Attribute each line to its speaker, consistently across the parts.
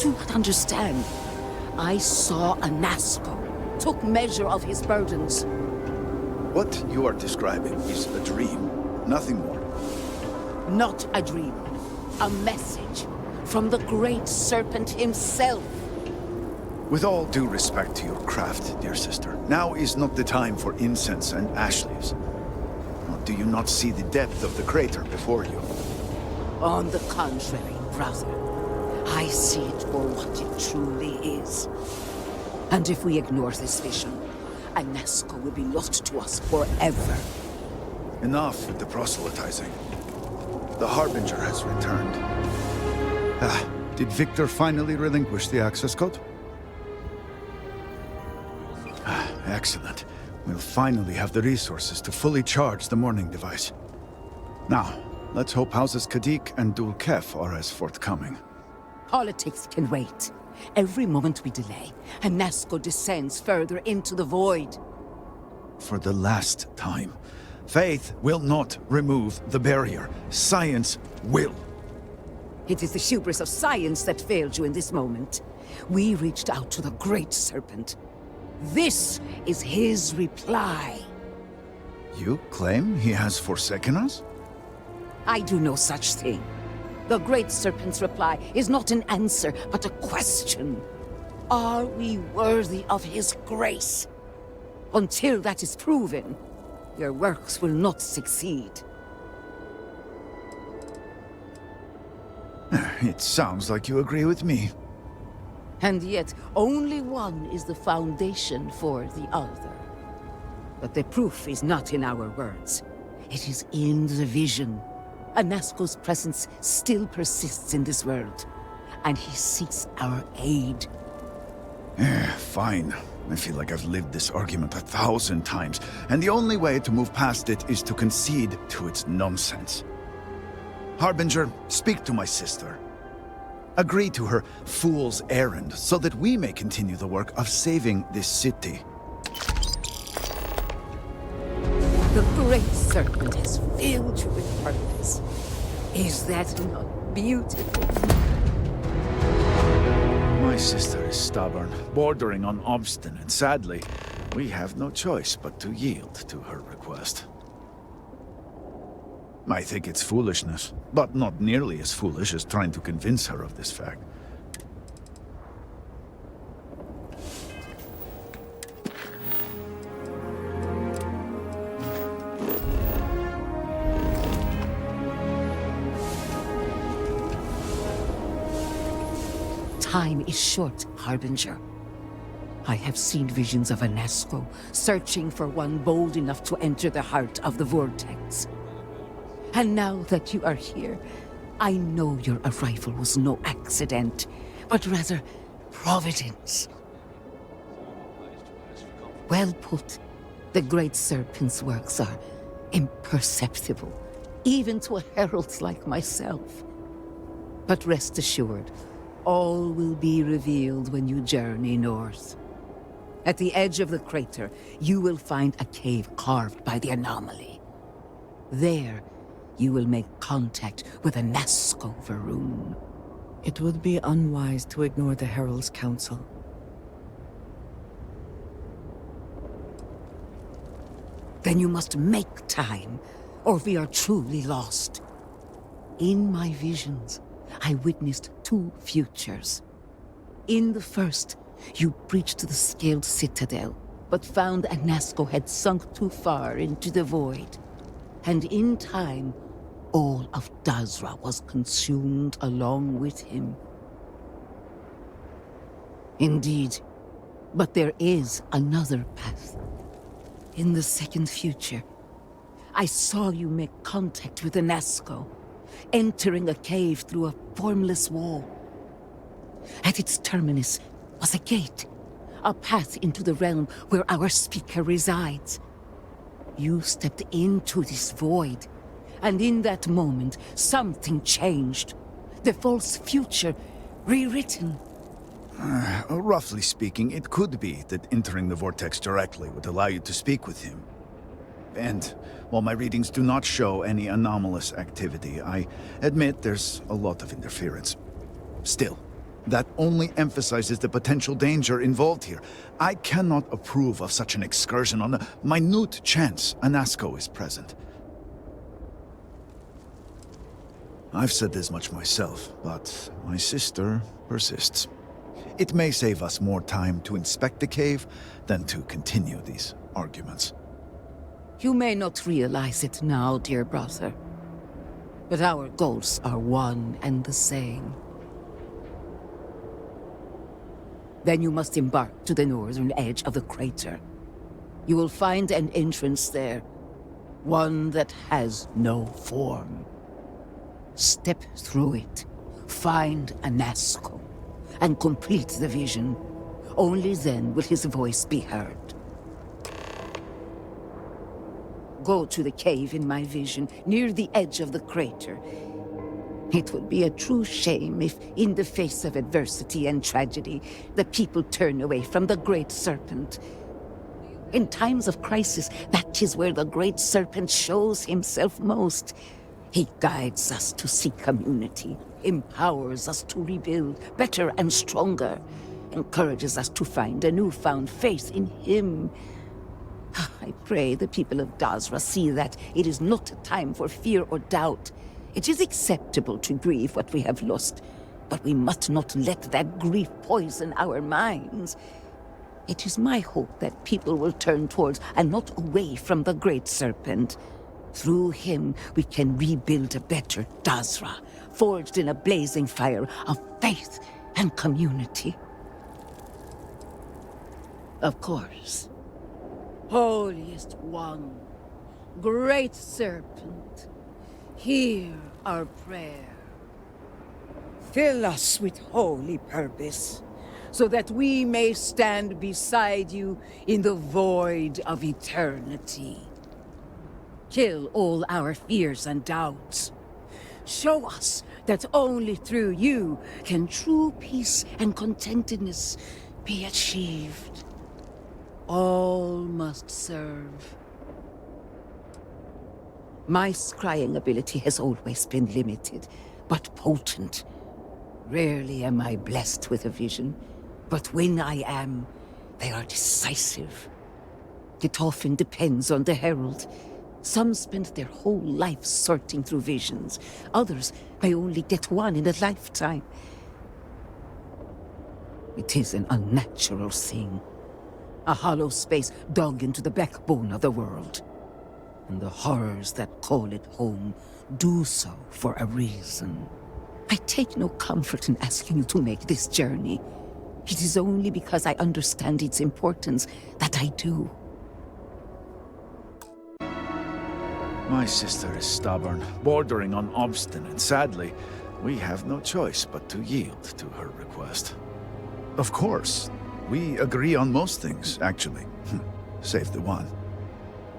Speaker 1: do not understand. I saw a Nazco, took measure of his burdens.
Speaker 2: What you are describing is a dream, nothing more.
Speaker 1: Not a dream. A message from the great serpent himself.
Speaker 2: With all due respect to your craft, dear sister, now is not the time for incense and ash leaves. Do you not see the depth of the crater before you?
Speaker 1: On the contrary, brother. I see it for what it truly is. And if we ignore this vision, a Nazco will be lost to us forever.
Speaker 2: Enough with the proselytizing. The Harbinger has returned. Did Victor finally relinquish the access code? Excellent. We'll finally have the resources to fully charge the morning device. Now, let's hope Houses Kadik and Dul Kef are as forthcoming.
Speaker 1: Politics can wait. Every moment we delay, a Nazco descends further into the void.
Speaker 2: For the last time, faith will not remove the barrier. Science will.
Speaker 1: It is the hubris of science that failed you in this moment. We reached out to the Great Serpent. This is his reply.
Speaker 2: You claim he has forsaken us?
Speaker 1: I do no such thing. The Great Serpent's reply is not an answer, but a question. Are we worthy of his grace? Until that is proven, your works will not succeed.
Speaker 2: It sounds like you agree with me.
Speaker 1: And yet, only one is the foundation for the other. But the proof is not in our words. It is in the vision. A Nazco's presence still persists in this world, and he seeks our aid.
Speaker 2: Fine. I feel like I've lived this argument 1,000 times, and the only way to move past it is to concede to its nonsense. Harbinger, speak to my sister. Agree to her fool's errand, so that we may continue the work of saving this city.
Speaker 1: The Great Serpent has filled you with purpose. Is that not beautiful?
Speaker 2: My sister is stubborn, bordering on obstinate. Sadly, we have no choice but to yield to her request. I think it's foolishness, but not nearly as foolish as trying to convince her of this fact.
Speaker 1: Time is short, Harbinger. I have seen visions of a Nazco, searching for one bold enough to enter the heart of the vortex. And now that you are here, I know your arrival was no accident, but rather providence. Well put. The Great Serpent's works are imperceptible, even to heralds like myself. But rest assured, all will be revealed when you journey north. At the edge of the crater, you will find a cave carved by the anomaly. There, you will make contact with a Nazco Varun.
Speaker 3: It would be unwise to ignore the Herald's counsel.
Speaker 1: Then you must make time, or we are truly lost. In my visions, I witnessed two futures. In the first, you breached the scaled citadel, but found a Nazco had sunk too far into the void. And in time, all of Dazra was consumed along with him. Indeed, but there is another path. In the second future, I saw you make contact with a Nazco, entering a cave through a formless wall. At its terminus was a gate, a path into the realm where our speaker resides. You stepped into this void, and in that moment, something changed. The false future, rewritten.
Speaker 2: Roughly speaking, it could be that entering the vortex directly would allow you to speak with him. And while my readings do not show any anomalous activity, I admit there's a lot of interference. Still, That only emphasizes the potential danger involved here. I cannot approve of such an excursion on the minute chance Anasco is present. I've said this much myself, but my sister persists. It may save us more time to inspect the cave than to continue these arguments.
Speaker 1: You may not realize it now, dear brother, but our goals are one and the same. Then you must embark to the northern edge of the crater. You will find an entrance there, one that has no form. Step through it, find Anasco, and complete the vision. Only then will his voice be heard. Go to the cave in my vision, near the edge of the crater. It would be a true shame if, in the face of adversity and tragedy, the people turn away from the Great Serpent. In times of crisis, that is where the Great Serpent shows himself most. He guides us to seek community, empowers us to rebuild better and stronger, encourages us to find a newfound faith in him. I pray the people of Dazra see that it is not a time for fear or doubt. It is acceptable to grieve what we have lost, but we must not let that grief poison our minds. It is my hope that people will turn towards and not away from the Great Serpent. Through him, we can rebuild a better Dazra, forged in a blazing fire of faith and community. Of course. Holiest One, Great Serpent, hear our prayer. Fill us with holy purpose, so that we may stand beside you in the void of eternity. Kill all our fears and doubts. Show us that only through you can true peace and contentedness be achieved. All must serve. My scrying ability has always been limited, but potent. Rarely am I blessed with a vision, but when I am, they are decisive. It often depends on the herald. Some spend their whole life sorting through visions. Others may only get one in a lifetime. It is an unnatural thing. A hollow space dug into the backbone of the world. And the horrors that call it home do so for a reason. I take no comfort in asking you to make this journey. It is only because I understand its importance that I do.
Speaker 2: My sister is stubborn, bordering on obstinate. Sadly, we have no choice but to yield to her request. Of course, we agree on most things, actually. Save the one.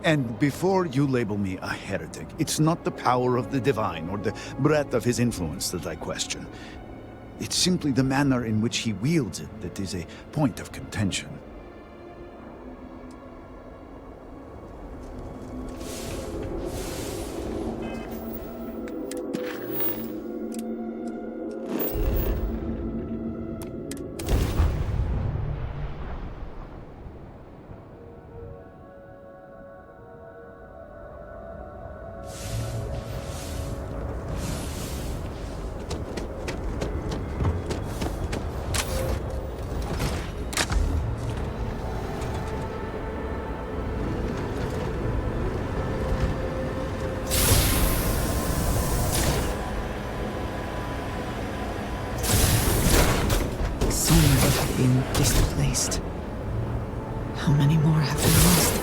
Speaker 2: And before you label me a heretic, it's not the power of the divine or the breadth of his influence that I question. It's simply the manner in which he wields it that is a point of contention.
Speaker 3: Some have been displaced. How many more have been lost?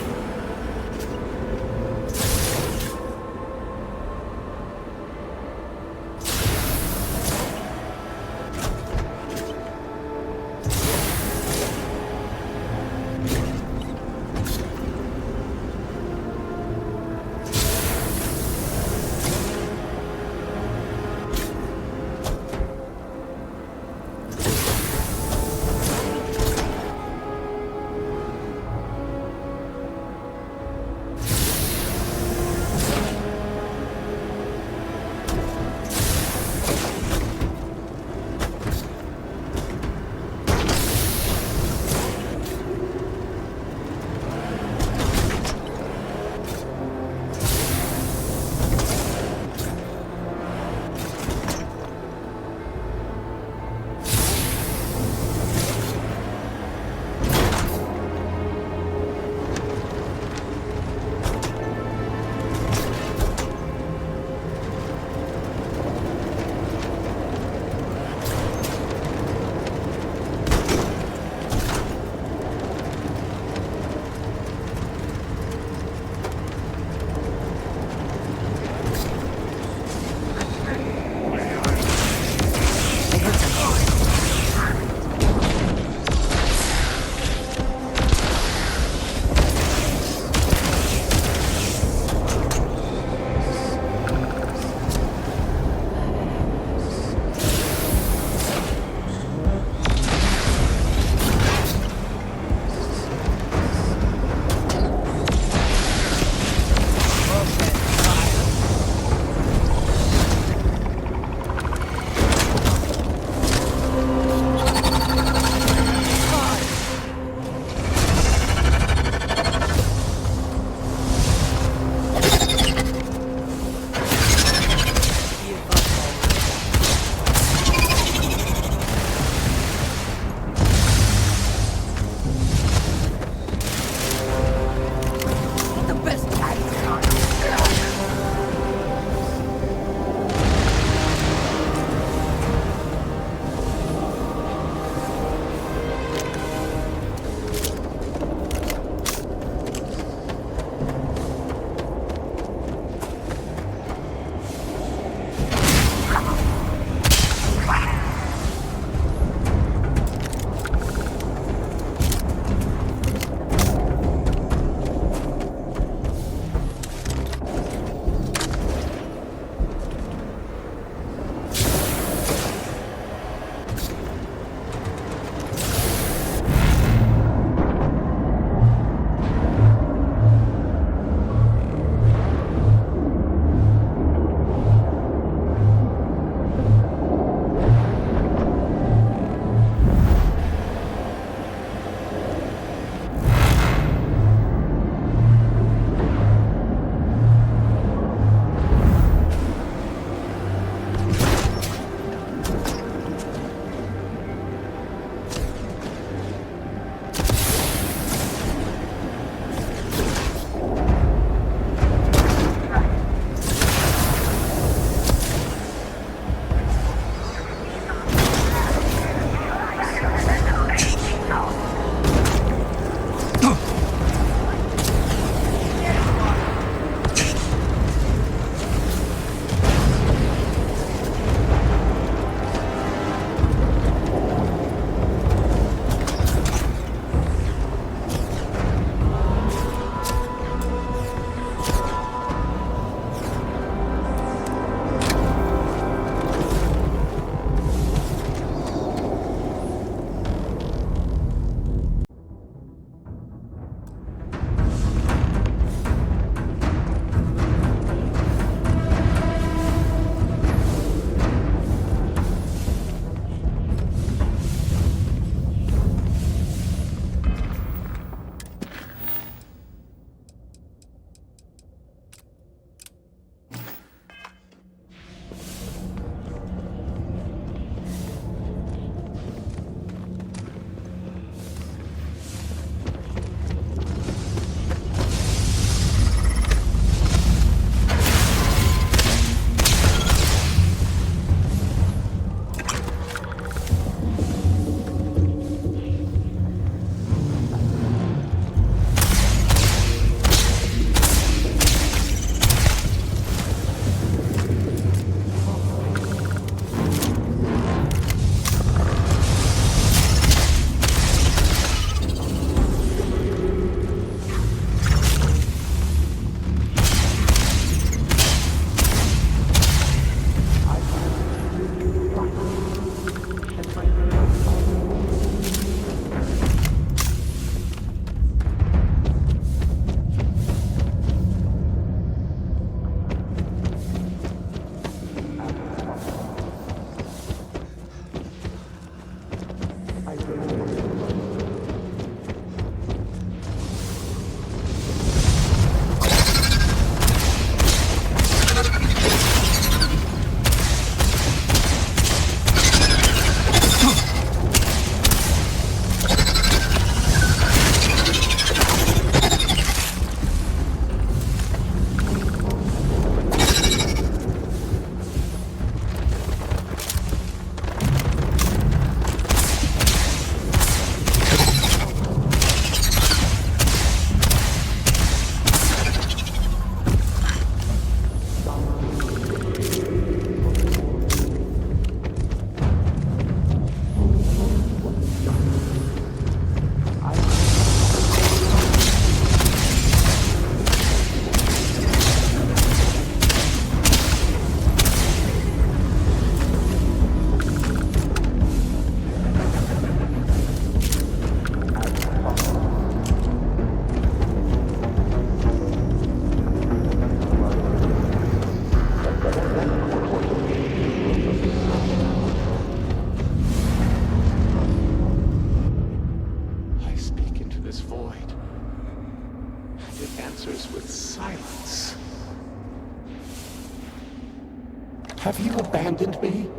Speaker 4: Have you abandoned me,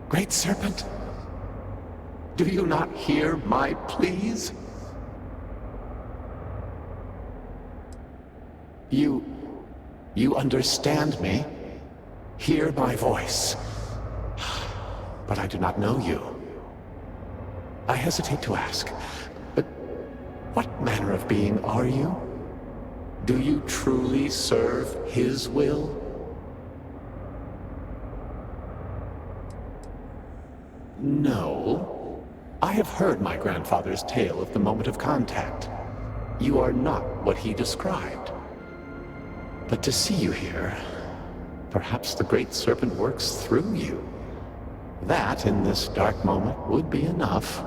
Speaker 4: Great Serpent? Do you not hear my pleas? You understand me? Hear my voice. But I do not know you. I hesitate to ask, but what manner of being are you? Do you truly serve his will? No. I have heard my grandfather's tale of the moment of contact. You are not what he described. But to see you here, perhaps the Great Serpent works through you. That, in this dark moment, would be enough.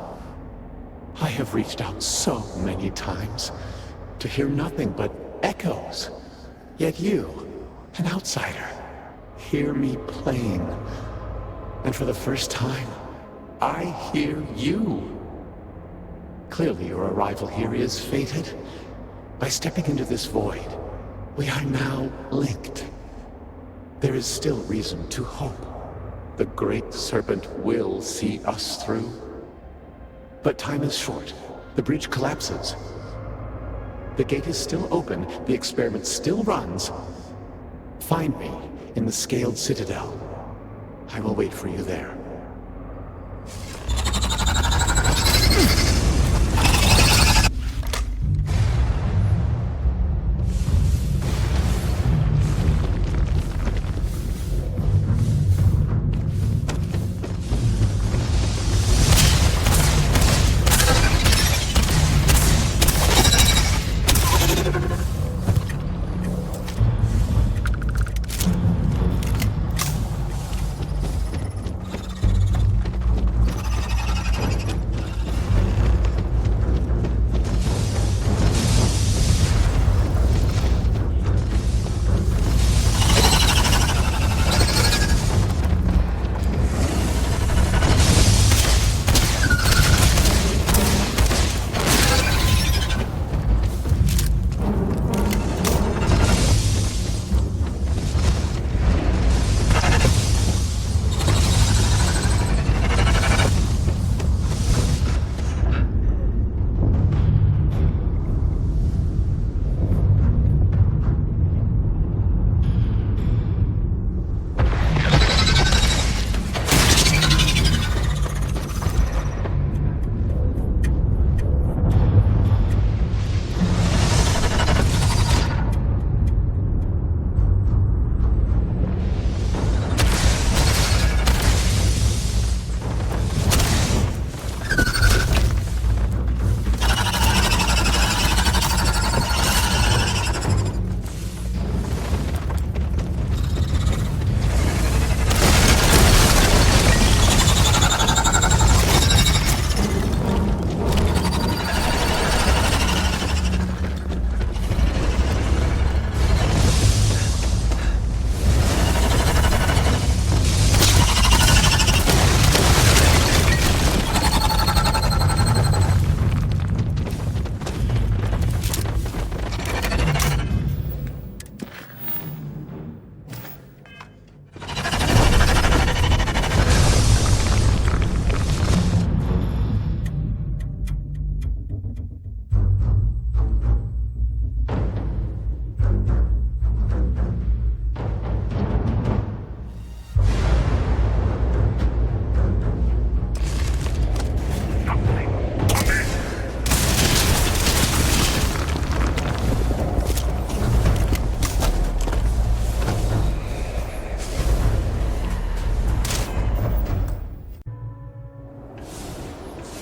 Speaker 4: I have reached out so many times to hear nothing but echoes. Yet you, an outsider, hear me playing. And for the first time, I hear you. Clearly your arrival here is fated. By stepping into this void, we are now linked. There is still reason to hope. The Great Serpent will see us through. But time is short. The bridge collapses. The gate is still open. The experiment still runs. Find me in the Scaled Citadel. I will wait for you there.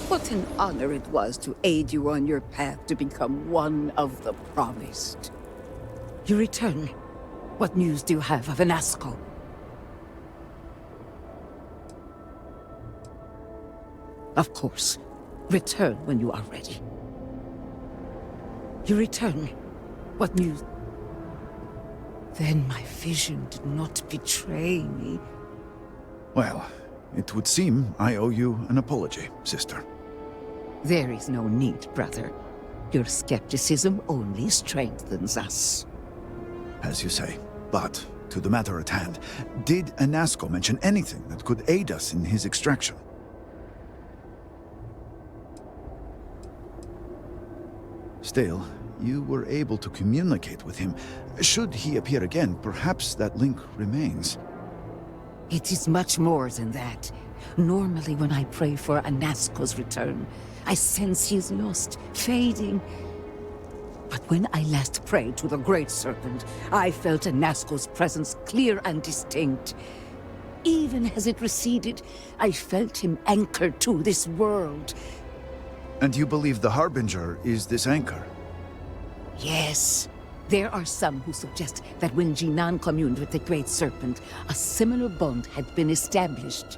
Speaker 1: What an honor it was to aid you on your path to become one of the promised. You return. What news do you have of Anasco? Of course. Return when you are ready. You return. What news? Then my vision did not betray me.
Speaker 2: Well, it would seem I owe you an apology, sister.
Speaker 1: There is no need, brother. Your skepticism only strengthens us.
Speaker 2: As you say. But to the matter at hand, did Anasco mention anything that could aid us in his extraction? Still, you were able to communicate with him. Should he appear again, perhaps that link remains.
Speaker 1: It is much more than that. Normally when I pray for Anasco's return, I sense he is lost, fading. But when I last prayed to the Great Serpent, I felt Anasco's presence clear and distinct. Even as it receded, I felt him anchored to this world.
Speaker 2: And you believe the Harbinger is this anchor?
Speaker 1: Yes. There are some who suggest that when Jinan communed with the Great Serpent, a similar bond had been established.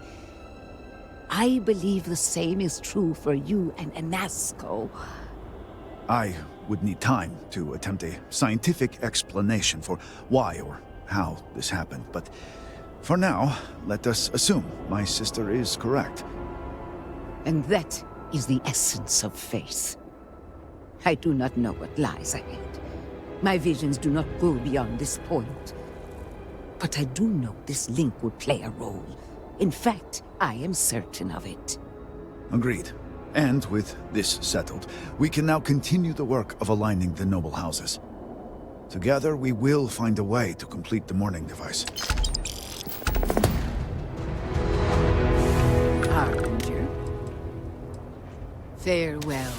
Speaker 1: I believe the same is true for you and Anasco.
Speaker 2: I would need time to attempt a scientific explanation for why or how this happened, but for now, let us assume my sister is correct.
Speaker 1: And that is the essence of faith. I do not know what lies ahead. My visions do not go beyond this point. But I do know this link would play a role. In fact, I am certain of it.
Speaker 2: Agreed. And with this settled, we can now continue the work of aligning the noble houses. Together, we will find a way to complete the mourning device.
Speaker 1: Harbinger. Farewell.